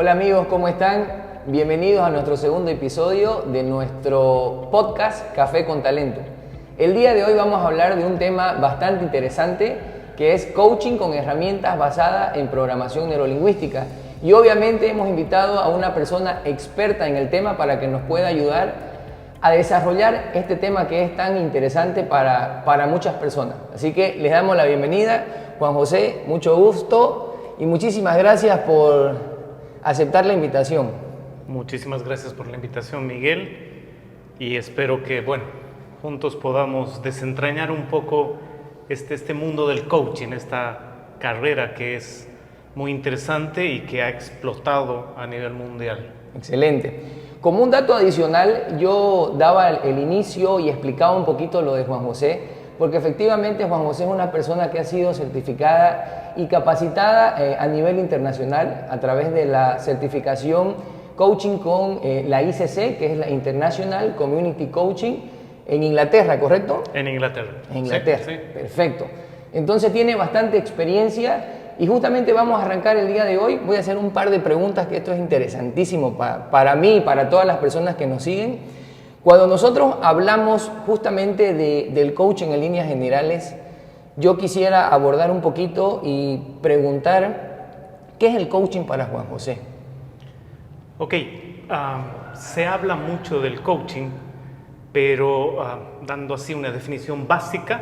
Hola amigos, ¿cómo están? Bienvenidos a nuestro segundo episodio de nuestro podcast Café con Talento. El día de hoy vamos a hablar de un tema bastante interesante que es coaching con herramientas basadas en programación neurolingüística. Y obviamente hemos invitado a una persona experta en el tema para que nos pueda ayudar a desarrollar este tema que es tan interesante para muchas personas. Así que les damos la bienvenida. Juan José, mucho gusto y muchísimas gracias por aceptar la invitación. Muchísimas gracias por la invitación, Miguel, y espero que, juntos podamos desentrañar un poco este mundo del coaching, esta carrera que es muy interesante y que ha explotado a nivel mundial. Excelente. Como un dato adicional, yo daba el inicio y explicaba un poquito lo de Juan José, porque efectivamente Juan José es una persona que ha sido certificada y capacitada a nivel internacional a través de la certificación coaching con la ICC, que es la International Community Coaching, en Inglaterra, ¿correcto? En Inglaterra. En Inglaterra, sí. Perfecto. Entonces tiene bastante experiencia y justamente vamos a arrancar el día de hoy. Voy a hacer un par de preguntas que esto es interesantísimo para mí y para todas las personas que nos siguen. Cuando nosotros hablamos justamente del coaching en líneas generales, yo quisiera abordar un poquito y preguntar, ¿qué es el coaching para Juan José? Ok, se habla mucho del coaching, pero dando así una definición básica,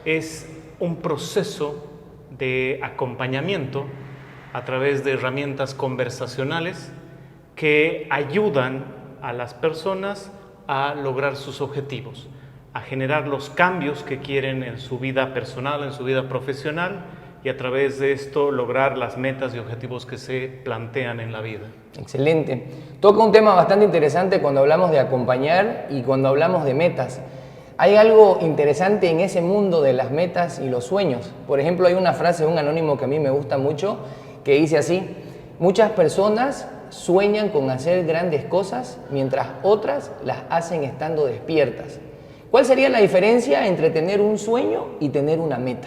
es un proceso de acompañamiento a través de herramientas conversacionales que ayudan a las personas a lograr sus objetivos, a generar los cambios que quieren en su vida personal, en su vida profesional, y a través de esto lograr las metas y objetivos que se plantean en la vida. Excelente. Toca un tema bastante interesante cuando hablamos de acompañar y cuando hablamos de metas. Hay algo interesante en ese mundo de las metas y los sueños. Por ejemplo, hay una frase de un anónimo que a mí me gusta mucho que dice así: muchas personas sueñan con hacer grandes cosas mientras otras las hacen estando despiertas. ¿Cuál sería la diferencia entre tener un sueño y tener una meta?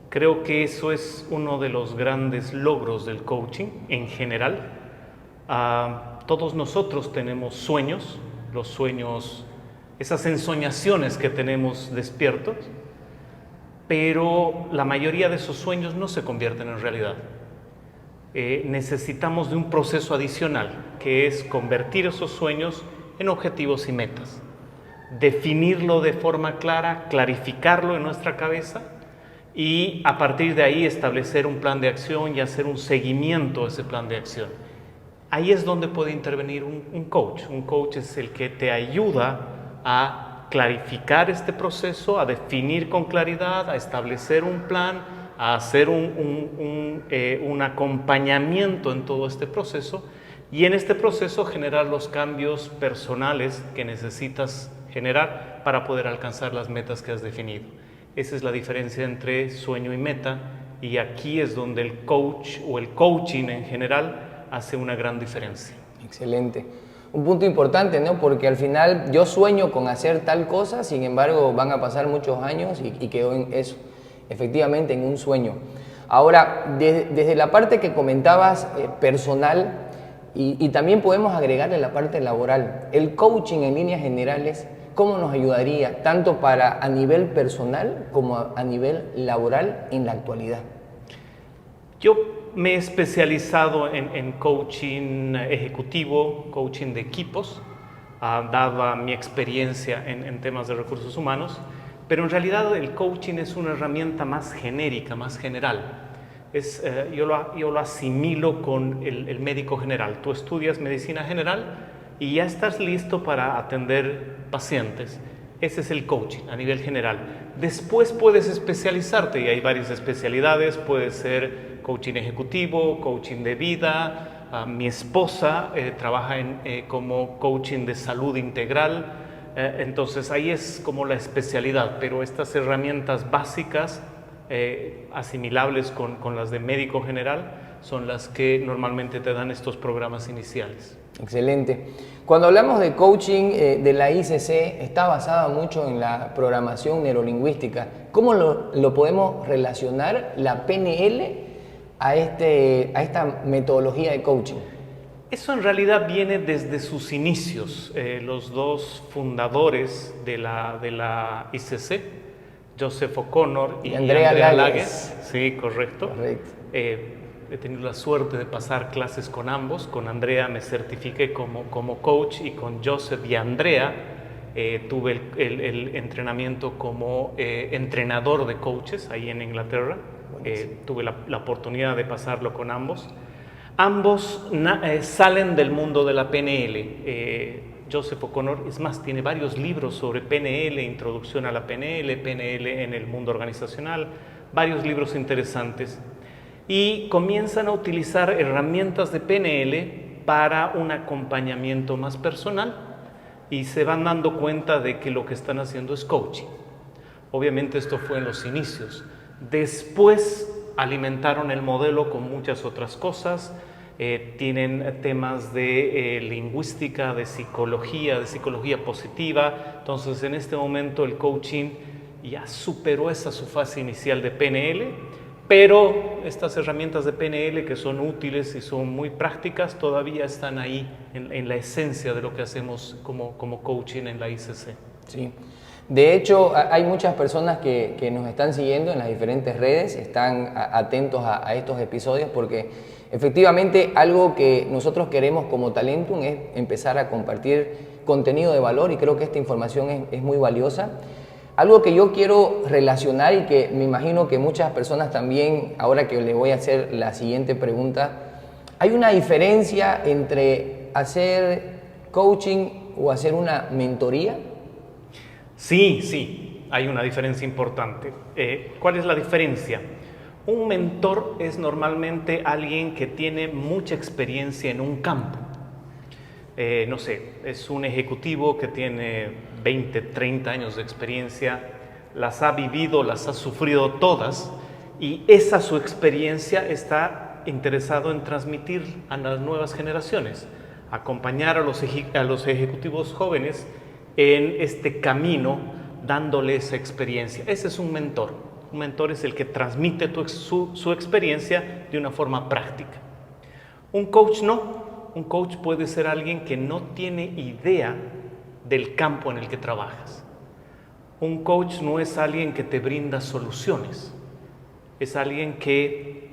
Creo que eso es uno de los grandes logros del coaching en general. Todos nosotros tenemos sueños, los sueños, esas ensoñaciones que tenemos despiertos, pero la mayoría de esos sueños no se convierten en realidad. Necesitamos de un proceso adicional, que es convertir esos sueños en objetivos y metas, definirlo de forma clara, clarificarlo en nuestra cabeza y a partir de ahí establecer un plan de acción y hacer un seguimiento de ese plan de acción. Ahí es donde puede intervenir un coach. Un coach es el que te ayuda a clarificar este proceso, a definir con claridad, a establecer un plan, a hacer un acompañamiento en todo este proceso y en este proceso generar los cambios personales que necesitas generar para poder alcanzar las metas que has definido. Esa es la diferencia entre sueño y meta, y aquí es donde el coach o el coaching en general hace una gran diferencia. Excelente. Un punto importante, ¿no? Porque al final yo sueño con hacer tal cosa, sin embargo van a pasar muchos años y quedo en eso, efectivamente en un sueño. Ahora, desde la parte que comentabas personal y también podemos agregarle la parte laboral, el coaching en líneas generales, ¿cómo nos ayudaría tanto a nivel personal como a nivel laboral en la actualidad? Yo me he especializado en coaching ejecutivo, coaching de equipos, dada mi experiencia en temas de recursos humanos, pero en realidad el coaching es una herramienta más genérica, más general. Yo lo asimilo con el médico general. Tú estudias medicina general y ya estás listo para atender pacientes. Ese es el coaching a nivel general. Después puedes especializarte y hay varias especialidades. Puede ser coaching ejecutivo, coaching de vida. Mi esposa trabaja como coaching de salud integral. Entonces ahí es como la especialidad, pero estas herramientas básicas asimilables con las de médico general son las que normalmente te dan estos programas iniciales. Excelente. Cuando hablamos de coaching de la ICC, está basada mucho en la programación neurolingüística. ¿Cómo lo podemos relacionar la PNL a esta metodología de coaching? Eso en realidad viene desde sus inicios. Los dos fundadores de la ICC, Joseph O'Connor y Andrea Lagues. Sí, correcto. He tenido la suerte de pasar clases con ambos. Con Andrea me certifiqué como coach y con Joseph y Andrea tuve el entrenamiento como entrenador de coaches ahí en Inglaterra. Tuve la oportunidad de pasarlo con ambos. Ambos salen del mundo de la PNL. Joseph O'Connor, es más, tiene varios libros sobre PNL, introducción a la PNL, PNL en el mundo organizacional, varios libros interesantes. Y comienzan a utilizar herramientas de PNL para un acompañamiento más personal y se van dando cuenta de que lo que están haciendo es coaching. Obviamente esto fue en los inicios. Después alimentaron el modelo con muchas otras cosas. Tienen temas de lingüística, de psicología positiva. Entonces, en este momento el coaching ya superó su fase inicial de PNL, pero estas herramientas de PNL que son útiles y son muy prácticas todavía están ahí en la esencia de lo que hacemos como coaching en la ICC. Sí. De hecho, hay muchas personas que nos están siguiendo en las diferentes redes, están atentos a estos episodios porque efectivamente algo que nosotros queremos como Talentum es empezar a compartir contenido de valor y creo que esta información es muy valiosa. Algo que yo quiero relacionar y que me imagino que muchas personas también, ahora que le voy a hacer la siguiente pregunta, ¿hay una diferencia entre hacer coaching o hacer una mentoría? Sí, hay una diferencia importante. ¿Cuál es la diferencia? Un mentor es normalmente alguien que tiene mucha experiencia en un campo. No sé, es un ejecutivo que tiene 20, 30 años de experiencia, las ha vivido, las ha sufrido todas y su experiencia está interesado en transmitir a las nuevas generaciones, acompañar a los ejecutivos jóvenes en este camino, dándole esa experiencia. Ese es un mentor. Un mentor es el que transmite su experiencia de una forma práctica. Un coach no. Un coach puede ser alguien que no tiene idea del campo en el que trabajas. Un coach no es alguien que te brinda soluciones. Es alguien que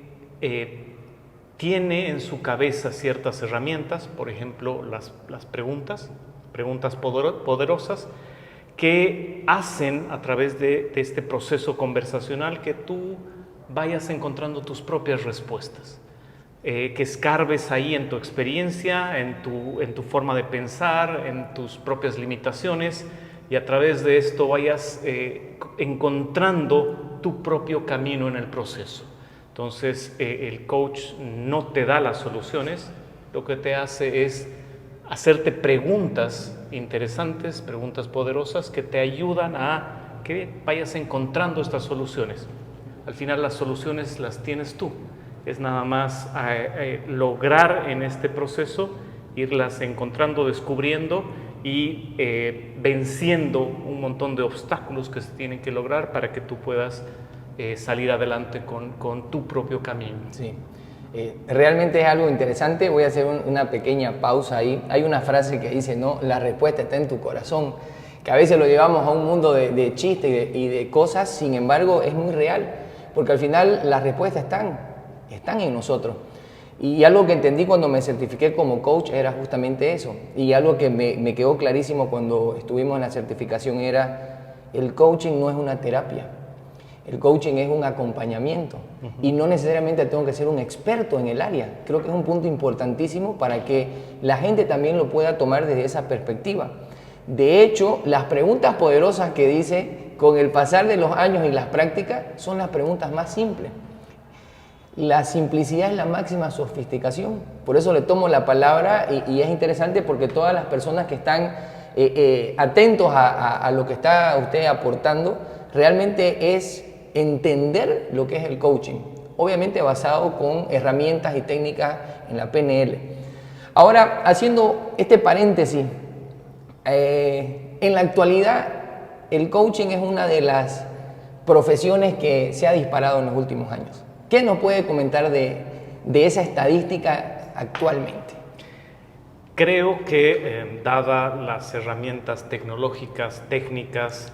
tiene en su cabeza ciertas herramientas, por ejemplo, las preguntas poderosas que hacen a través de este proceso conversacional que tú vayas encontrando tus propias respuestas, que escarbes ahí en tu experiencia, en tu forma de pensar, en tus propias limitaciones y a través de esto vayas encontrando tu propio camino en el proceso. Entonces, el coach no te da las soluciones, lo que te hace es hacerte preguntas interesantes, preguntas poderosas que te ayudan a que vayas encontrando estas soluciones. Al final las soluciones las tienes tú. Es nada más lograr en este proceso irlas encontrando, descubriendo y venciendo un montón de obstáculos que se tienen que lograr para que tú puedas salir adelante con tu propio camino. Sí. Realmente es algo interesante. Voy a hacer una pequeña pausa ahí. Hay una frase que dice, no, la respuesta está en tu corazón, que a veces lo llevamos a un mundo de chistes y de cosas, sin embargo es muy real, porque al final las respuestas están en nosotros. Y algo que entendí cuando me certifiqué como coach era justamente eso, y algo que me quedó clarísimo cuando estuvimos en la certificación era, el coaching no es una terapia. El coaching es un acompañamiento y no necesariamente tengo que ser un experto en el área. Creo que es un punto importantísimo para que la gente también lo pueda tomar desde esa perspectiva. De hecho, las preguntas poderosas que dice, con el pasar de los años y las prácticas, son las preguntas más simples. La simplicidad es la máxima sofisticación. Por eso le tomo la palabra y es interesante porque todas las personas que están atentos a lo que está usted aportando, realmente es entender lo que es el coaching, obviamente basado con herramientas y técnicas en la PNL. Ahora, haciendo este paréntesis, en la actualidad el coaching es una de las profesiones que se ha disparado en los últimos años. ¿Qué nos puede comentar de esa estadística actualmente? Creo que, dadas las herramientas tecnológicas, técnicas,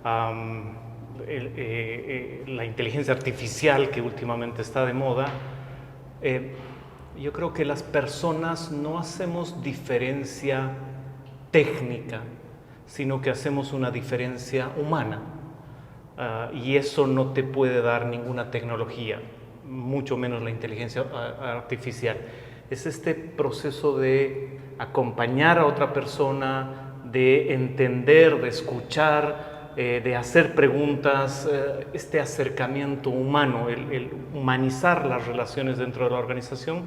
la inteligencia artificial que últimamente está de moda, yo creo que las personas no hacemos diferencia técnica, sino que hacemos una diferencia humana. Y eso no te puede dar ninguna tecnología, mucho menos la inteligencia artificial. Es este proceso de acompañar a otra persona, de entender, de escuchar, de hacer preguntas, este acercamiento humano, el humanizar las relaciones dentro de la organización,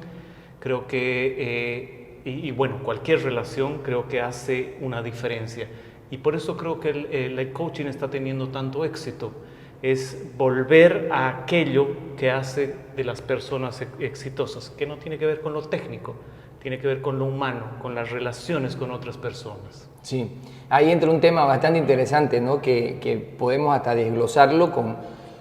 creo que, y bueno, cualquier relación creo que hace una diferencia. Y por eso creo que el coaching está teniendo tanto éxito. Es volver a aquello que hace de las personas exitosas, que no tiene que ver con lo técnico, tiene que ver con lo humano, con las relaciones con otras personas. Sí, ahí entra un tema bastante interesante, ¿no? que podemos hasta desglosarlo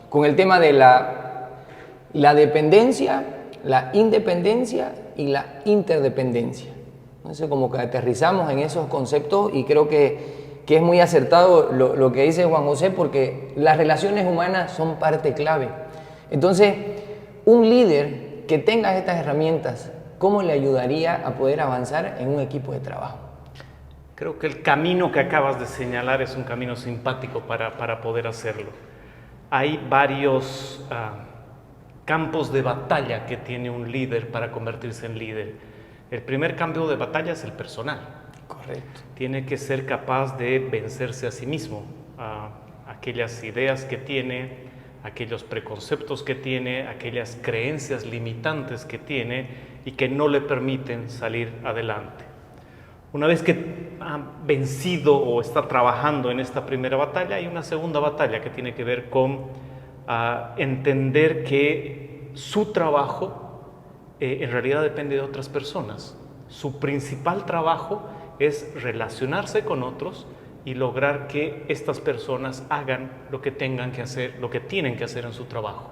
con el tema de la dependencia, la independencia y la interdependencia. Entonces, como que aterrizamos en esos conceptos y creo que es muy acertado lo que dice Juan José, porque las relaciones humanas son parte clave. Entonces, un líder que tenga estas herramientas, ¿cómo le ayudaría a poder avanzar en un equipo de trabajo? Creo que el camino que acabas de señalar es un camino simpático para poder hacerlo. Hay varios campos de batalla que tiene un líder para convertirse en líder. El primer campo de batalla es el personal. Correcto. Tiene que ser capaz de vencerse a sí mismo, a aquellas ideas que tiene, aquellos preconceptos que tiene, aquellas creencias limitantes que tiene y que no le permiten salir adelante. Una vez que ha vencido o está trabajando en esta primera batalla, hay una segunda batalla que tiene que ver con entender que su trabajo en realidad depende de otras personas. Su principal trabajo es relacionarse con otros y lograr que estas personas hagan lo que tengan que hacer, lo que tienen que hacer en su trabajo.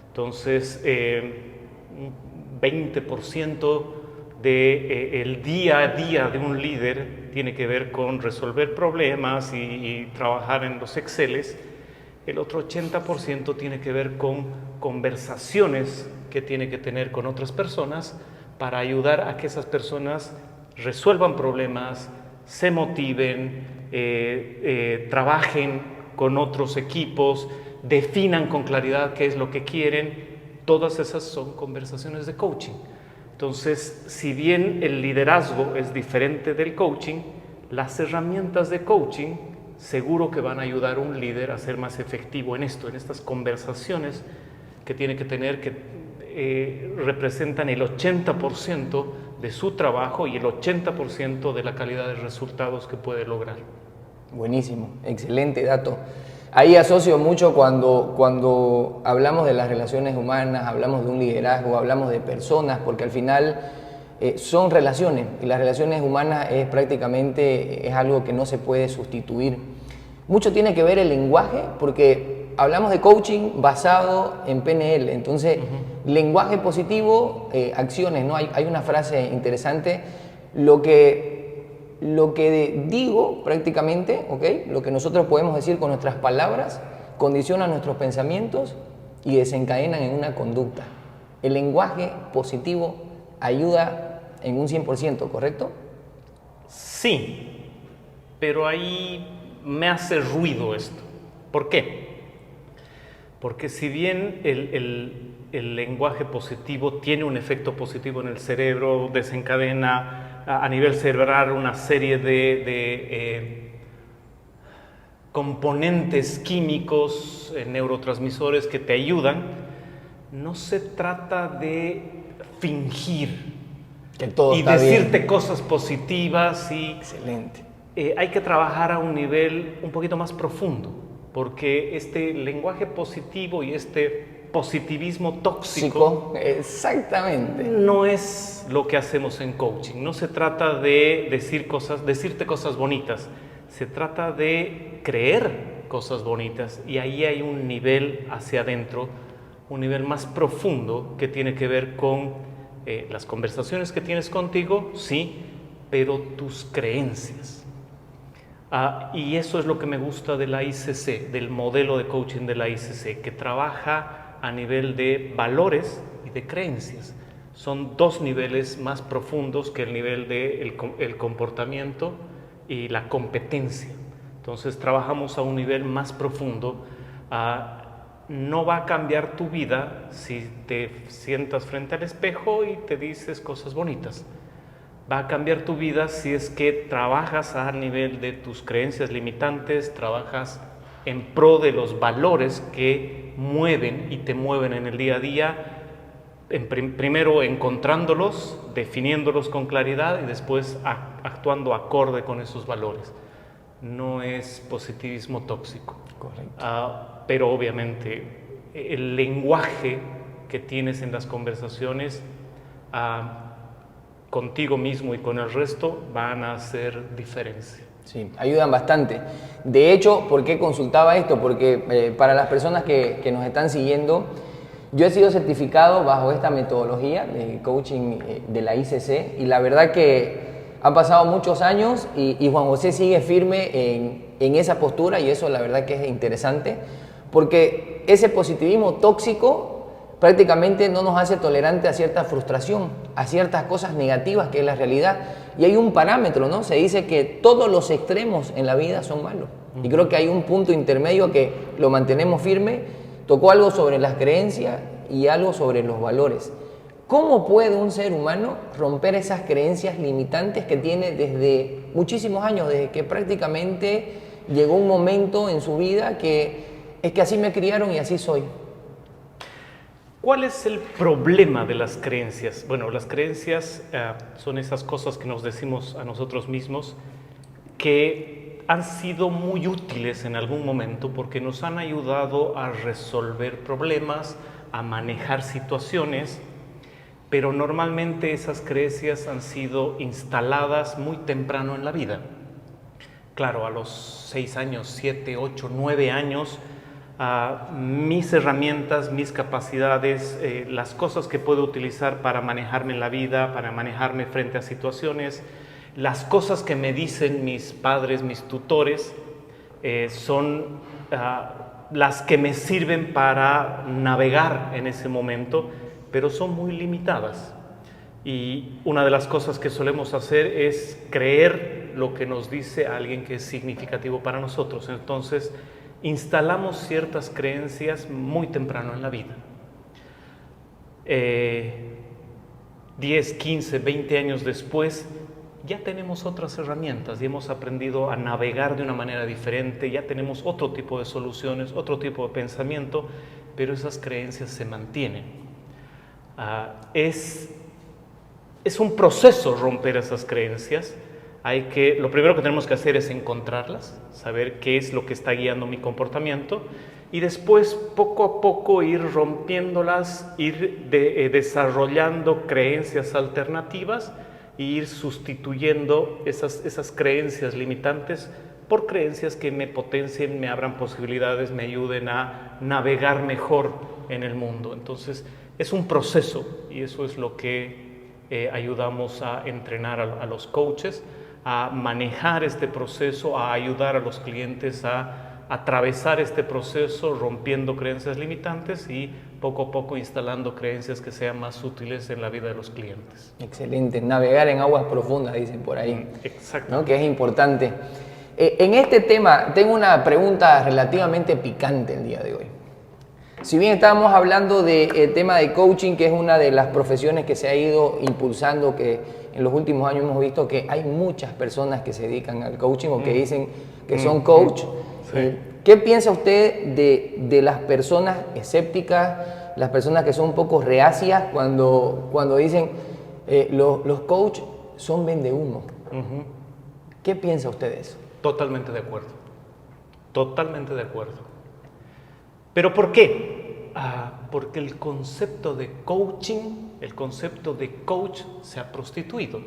Entonces, un 20% del día a día de un líder tiene que ver con resolver problemas y trabajar en los Exceles. El otro 80% tiene que ver con conversaciones que tiene que tener con otras personas para ayudar a que esas personas resuelvan problemas, se motiven, trabajen con otros equipos, definan con claridad qué es lo que quieren. Todas esas son conversaciones de coaching. Entonces, si bien el liderazgo es diferente del coaching, las herramientas de coaching seguro que van a ayudar a un líder a ser más efectivo en esto, en estas conversaciones que tiene que tener, que representan el 80% de su trabajo y el 80% de la calidad de resultados que puede lograr. Buenísimo, excelente dato. Ahí asocio mucho cuando hablamos de las relaciones humanas, hablamos de un liderazgo, hablamos de personas, porque al final son relaciones y las relaciones humanas es prácticamente algo que no se puede sustituir. Mucho tiene que ver el lenguaje, porque hablamos de coaching basado en PNL, entonces lenguaje positivo, acciones, ¿no? Hay una frase interesante, lo que digo prácticamente, ¿okay? Lo que nosotros podemos decir con nuestras palabras condiciona nuestros pensamientos y desencadenan en una conducta. El lenguaje positivo ayuda en un 100%, ¿correcto? Sí, pero ahí me hace ruido esto. ¿Por qué? Porque si bien el lenguaje positivo tiene un efecto positivo en el cerebro, desencadena a nivel cerebral una serie de componentes químicos, neurotransmisores que te ayudan, no se trata de fingir que todo y está decirte bien. Cosas positivas y Excelente. hay que trabajar a un nivel un poquito más profundo, porque este lenguaje positivo y este positivismo tóxico exactamente no es lo que hacemos en coaching. No se trata de decirte cosas bonitas, se trata de creer cosas bonitas, y ahí hay un nivel hacia adentro, un nivel más profundo que tiene que ver con las conversaciones que tienes contigo, sí, pero tus creencias. Y eso es lo que me gusta de la ICC, del modelo de coaching de la ICC, que trabaja a nivel de valores y de creencias. Son dos niveles más profundos que el nivel del comportamiento y la competencia. Entonces trabajamos a un nivel más profundo. No va a cambiar tu vida si te sientas frente al espejo y te dices cosas bonitas. Va a cambiar tu vida si es que trabajas a nivel de tus creencias limitantes, trabajas en pro de los valores que mueven y te mueven en el día a día, primero encontrándolos, definiéndolos con claridad y después actuando acorde con esos valores. No es positivismo tóxico. Correcto. Pero obviamente el lenguaje que tienes en las conversaciones contigo mismo y con el resto van a hacer diferencia. Sí, ayudan bastante. De hecho, ¿por qué consultaba esto? Porque para las personas que nos están siguiendo, yo he sido certificado bajo esta metodología de coaching de la ICC y la verdad que han pasado muchos años y Juan José sigue firme en esa postura y eso la verdad que es interesante porque ese positivismo tóxico prácticamente no nos hace tolerante a cierta frustración, a ciertas cosas negativas que es la realidad. Y hay un parámetro, ¿no? Se dice que todos los extremos en la vida son malos. Y creo que hay un punto intermedio que lo mantenemos firme. Tocó algo sobre las creencias y algo sobre los valores. ¿Cómo puede un ser humano romper esas creencias limitantes que tiene desde muchísimos años, desde que prácticamente llegó un momento en su vida que es que así me criaron y así soy? ¿Cuál es el problema de las creencias? Bueno, las creencias son esas cosas que nos decimos a nosotros mismos que han sido muy útiles en algún momento porque nos han ayudado a resolver problemas, a manejar situaciones, pero normalmente esas creencias han sido instaladas muy temprano en la vida. Claro, a los 6 años, 7, 8, 9 años, mis herramientas, mis capacidades, las cosas que puedo utilizar para manejarme en la vida, para manejarme frente a situaciones, las cosas que me dicen mis padres, mis tutores, son las que me sirven para navegar en ese momento, pero son muy limitadas. Y una de las cosas que solemos hacer es creer lo que nos dice alguien que es significativo para nosotros. Entonces, instalamos ciertas creencias muy temprano en la vida. 10, 15, 20 años después, ya tenemos otras herramientas y hemos aprendido a navegar de una manera diferente, ya tenemos otro tipo de soluciones, otro tipo de pensamiento, pero esas creencias se mantienen. Es un proceso romper esas creencias. Lo primero que tenemos que hacer es encontrarlas, saber qué es lo que está guiando mi comportamiento y después poco a poco ir rompiéndolas, ir desarrollando creencias alternativas e ir sustituyendo esas creencias limitantes por creencias que me potencien, me abran posibilidades, me ayuden a navegar mejor en el mundo. Entonces es un proceso y eso es lo que ayudamos a entrenar a los coaches, a manejar este proceso, a ayudar a los clientes a atravesar este proceso rompiendo creencias limitantes y poco a poco instalando creencias que sean más útiles en la vida de los clientes. Excelente, navegar en aguas profundas, dicen por ahí. Exacto. ¿No? Que es importante. En este tema tengo una pregunta relativamente picante el día de hoy. Si bien estábamos hablando del tema de coaching, que es una de las profesiones que se ha ido impulsando, que en los últimos años hemos visto que hay muchas personas que se dedican al coaching o que dicen que son coach. Sí. ¿Qué piensa usted de las personas escépticas, las personas que son un poco reacias cuando dicen los coach son vendehumo? ¿Qué piensa usted de eso? Totalmente de acuerdo. Totalmente de acuerdo. ¿Pero por qué? Porque el concepto de coaching, el concepto de coach se ha prostituido.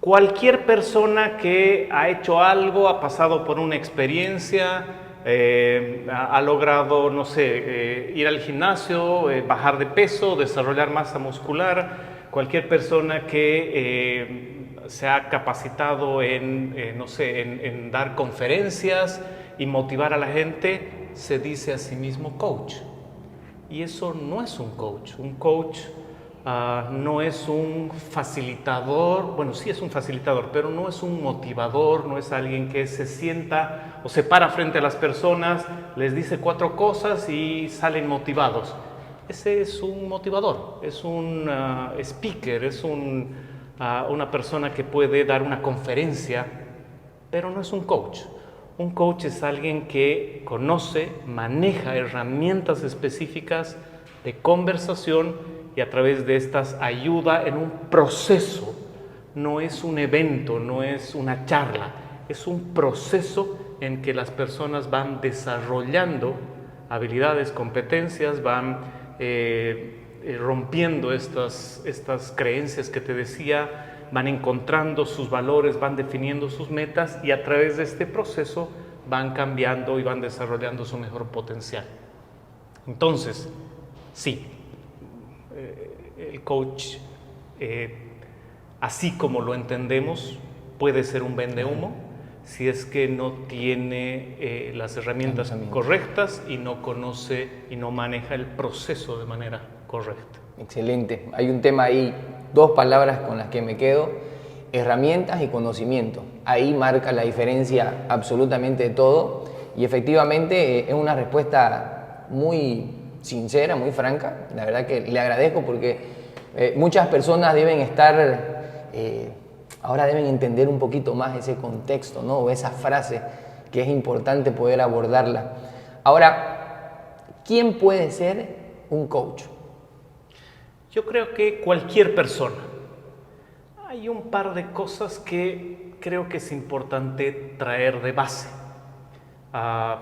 Cualquier persona que ha hecho algo, ha pasado por una experiencia, ha logrado, no sé, ir al gimnasio, bajar de peso, desarrollar masa muscular, cualquier persona que se ha capacitado no sé, en dar conferencias y motivar a la gente, se dice a sí mismo coach. Y eso no es un coach. Un coach no es un facilitador, bueno, sí es un facilitador, pero no es un motivador, no es alguien que se sienta o se para frente a las personas, les dice 4 cosas y salen motivados. Ese es un motivador, es un speaker, es una persona que puede dar una conferencia, pero no es un coach. Un coach es alguien que conoce, maneja herramientas específicas de conversación y a través de estas ayuda en un proceso. No es un evento, no es una charla, es un proceso en que las personas van desarrollando habilidades, competencias, van rompiendo estas creencias que te decía, van encontrando sus valores, van definiendo sus metas y a través de este proceso van cambiando y van desarrollando su mejor potencial. Entonces, sí, el coach, así como lo entendemos, puede ser un vendehumo si es que no tiene las herramientas correctas y no conoce y no maneja el proceso de manera correcta. Excelente. Hay un tema ahí, 2 palabras con las que me quedo: herramientas y conocimiento. Ahí marca la diferencia absolutamente de todo y efectivamente es una respuesta muy sincera, muy franca. La verdad que le agradezco porque muchas personas deben estar, ahora deben entender un poquito más ese contexto, ¿no? O esa frase que es importante poder abordarla. Ahora, ¿quién puede ser un coach? Yo creo que cualquier persona. Hay un par de cosas que creo que es importante traer de base,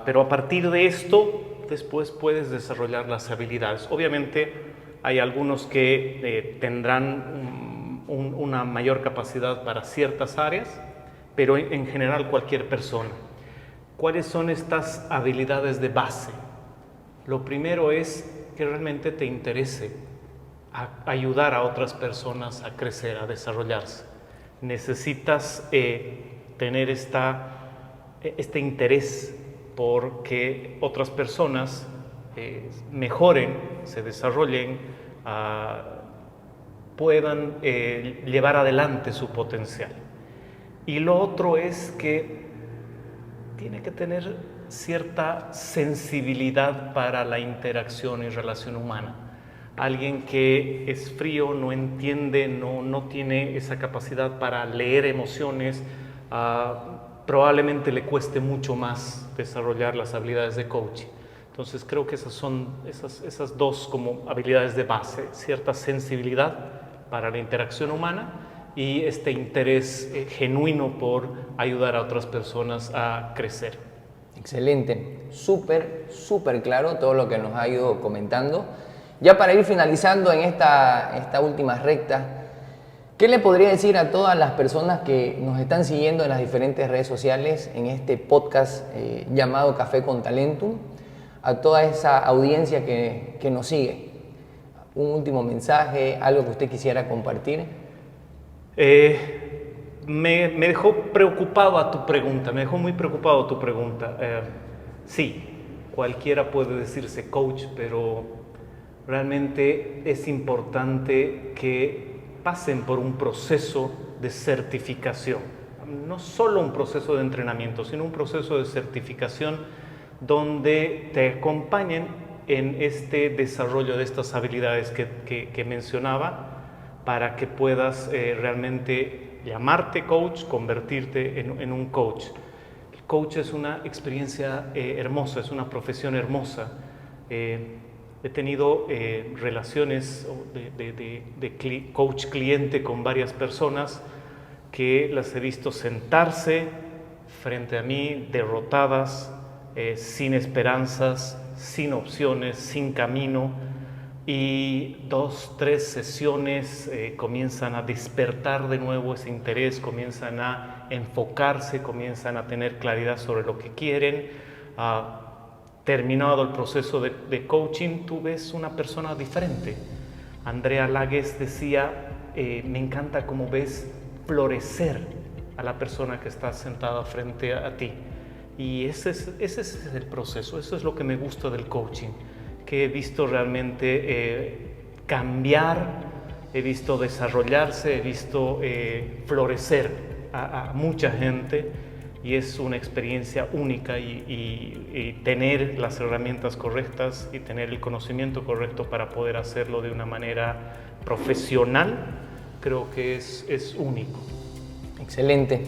pero a partir de esto después puedes desarrollar las habilidades. Obviamente hay algunos que tendrán una mayor capacidad para ciertas áreas, pero en general cualquier persona. ¿Cuáles son estas habilidades de base? Lo primero es que realmente te interese ayudar a otras personas a crecer, a desarrollarse. Necesitas tener este interés por que otras personas mejoren, se desarrollen, puedan llevar adelante su potencial. Y lo otro es que tiene que tener cierta sensibilidad para la interacción y relación humana. Alguien que es frío, no entiende, no tiene esa capacidad para leer emociones, probablemente le cueste mucho más desarrollar las habilidades de coaching. Entonces creo que esas son esas 2 como habilidades de base: cierta sensibilidad para la interacción humana y este interés genuino por ayudar a otras personas a crecer. Excelente, súper claro todo lo que nos ha ido comentando. Ya para ir finalizando en esta última recta, ¿qué le podría decir a todas las personas que nos están siguiendo en las diferentes redes sociales en este podcast llamado Café con Talentum? A toda esa audiencia que nos sigue. Un último mensaje, algo que usted quisiera compartir. Me dejó preocupado tu pregunta, me dejó muy preocupado tu pregunta. Sí, cualquiera puede decirse coach, pero realmente es importante que pasen por un proceso de certificación. No solo un proceso de entrenamiento, sino un proceso de certificación donde te acompañen en este desarrollo de estas habilidades que mencionaba, para que puedas realmente llamarte coach, convertirte en un coach. El coach es una experiencia hermosa, es una profesión hermosa. He tenido relaciones de coach-cliente con varias personas que las he visto sentarse frente a mí, derrotadas, sin esperanzas, sin opciones, sin camino, y 2, 3 sesiones comienzan a despertar de nuevo ese interés, comienzan a enfocarse, comienzan a tener claridad sobre lo que quieren. Terminado el proceso de coaching, tú ves una persona diferente. Andrea Lagues decía, me encanta cómo ves florecer a la persona que está sentada frente a ti. Y ese es el proceso, eso es lo que me gusta del coaching, que he visto realmente cambiar, he visto desarrollarse, he visto florecer a mucha gente, y es una experiencia única, y tener las herramientas correctas y tener el conocimiento correcto para poder hacerlo de una manera profesional, creo que es único. Excelente.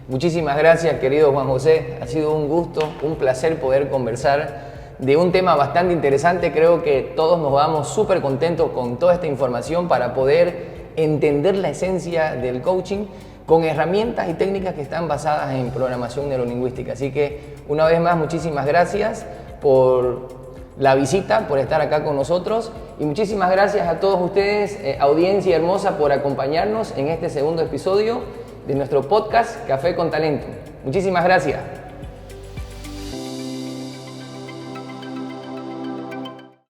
Muchísimas gracias, querido Juan José. Ha sido un gusto, un placer poder conversar de un tema bastante interesante. Creo que todos nos vamos súper contentos con toda esta información para poder entender la esencia del coaching con herramientas y técnicas que están basadas en programación neurolingüística. Así que, una vez más, muchísimas gracias por la visita, por estar acá con nosotros, y muchísimas gracias a todos ustedes, audiencia hermosa, por acompañarnos en este segundo episodio de nuestro podcast Café con Talento. Muchísimas gracias.